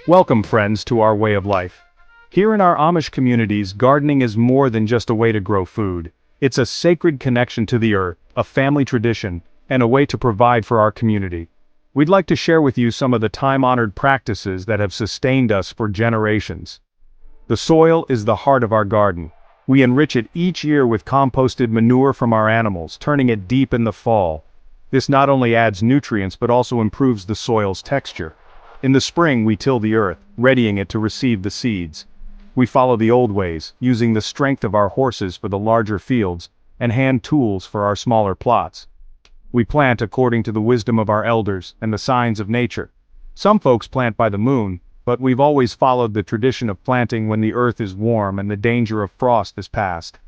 Welcome, friends, to our way of life. Here in our Amish communities, gardening is more than just a way to grow food. It's a sacred connection to the earth, a family tradition, and a way to provide for our community. We'd like to share with you some of the time-honored practices that have sustained us for generations. The soil is the heart of our garden. We enrich it each year with composted manure from our animals, turning it deep in the fall. This not only adds nutrients but also improves the soil's texture. In the spring we till the earth, readying it to receive the seeds. We follow the old ways, using the strength of our horses for the larger fields, and hand tools for our smaller plots. We plant according to the wisdom of our elders and the signs of nature. Some folks plant by the moon, but we've always followed the tradition of planting when the earth is warm and the danger of frost is past.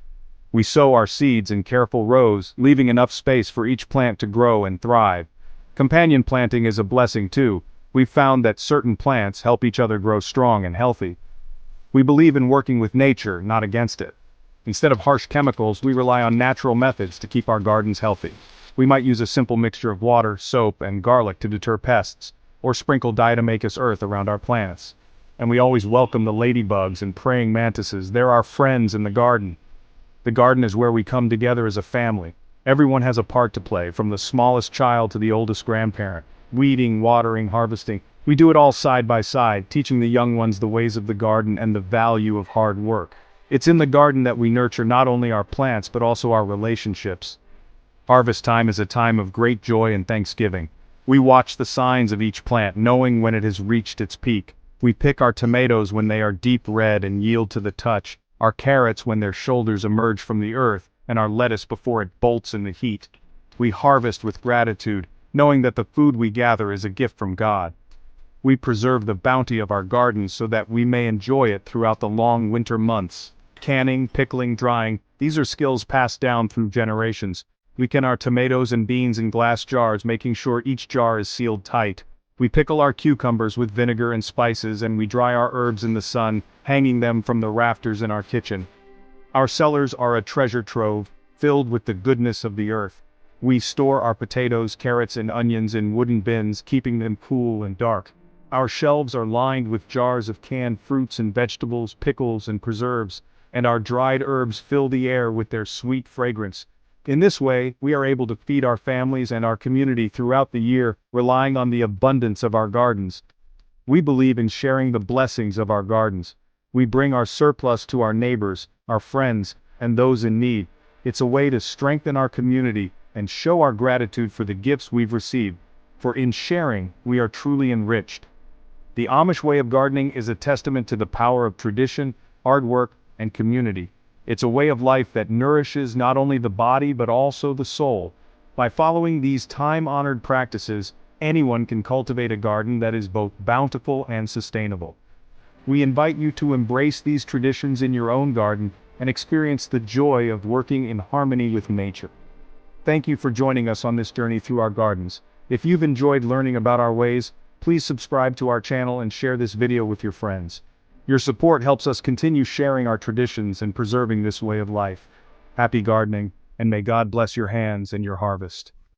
We sow our seeds in careful rows, leaving enough space for each plant to grow and thrive. Companion planting is a blessing too. We've found that certain plants help each other grow strong and healthy. We believe in working with nature, not against it. Instead of harsh chemicals, we rely on natural methods to keep our gardens healthy. We might use a simple mixture of water, soap, and garlic to deter pests, or sprinkle diatomaceous earth around our plants. And we always welcome the ladybugs and praying mantises. They're our friends in the garden. The garden is where we come together as a family. Everyone has a part to play, from the smallest child to the oldest grandparent. Weeding, watering, harvesting. We do it all side by side, teaching the young ones the ways of the garden and the value of hard work. It's in the garden that we nurture not only our plants but also our relationships. Harvest time is a time of great joy and thanksgiving. We watch the signs of each plant, knowing when it has reached its peak. We pick our tomatoes when they are deep red and yield to the touch, our carrots when their shoulders emerge from the earth, and our lettuce before it bolts in the heat. We harvest with gratitude, knowing that the food we gather is a gift from God. We preserve the bounty of our gardens so that we may enjoy it throughout the long winter months. Canning, pickling, drying, these are skills passed down through generations. We can our tomatoes and beans in glass jars, making sure each jar is sealed tight. We pickle our cucumbers with vinegar and spices, and we dry our herbs in the sun, hanging them from the rafters in our kitchen. Our cellars are a treasure trove, filled with the goodness of the earth. We store our potatoes, carrots, and onions in wooden bins, keeping them cool and dark. Our shelves are lined with jars of canned fruits and vegetables, pickles, and preserves, and our dried herbs fill the air with their sweet fragrance. In this way, we are able to feed our families and our community throughout the year, relying on the abundance of our gardens. We believe in sharing the blessings of our gardens. We bring our surplus to our neighbors, our friends, and those in need. It's a way to strengthen our community and show our gratitude for the gifts we've received. For in sharing, we are truly enriched. The Amish way of gardening is a testament to the power of tradition, hard work, and community. It's a way of life that nourishes not only the body but also the soul. By following these time-honored practices, anyone can cultivate a garden that is both bountiful and sustainable. We invite you to embrace these traditions in your own garden and experience the joy of working in harmony with nature. Thank you for joining us on this journey through our gardens. If you've enjoyed learning about our ways, please subscribe to our channel and share this video with your friends. Your support helps us continue sharing our traditions and preserving this way of life. Happy gardening, and may God bless your hands and your harvest.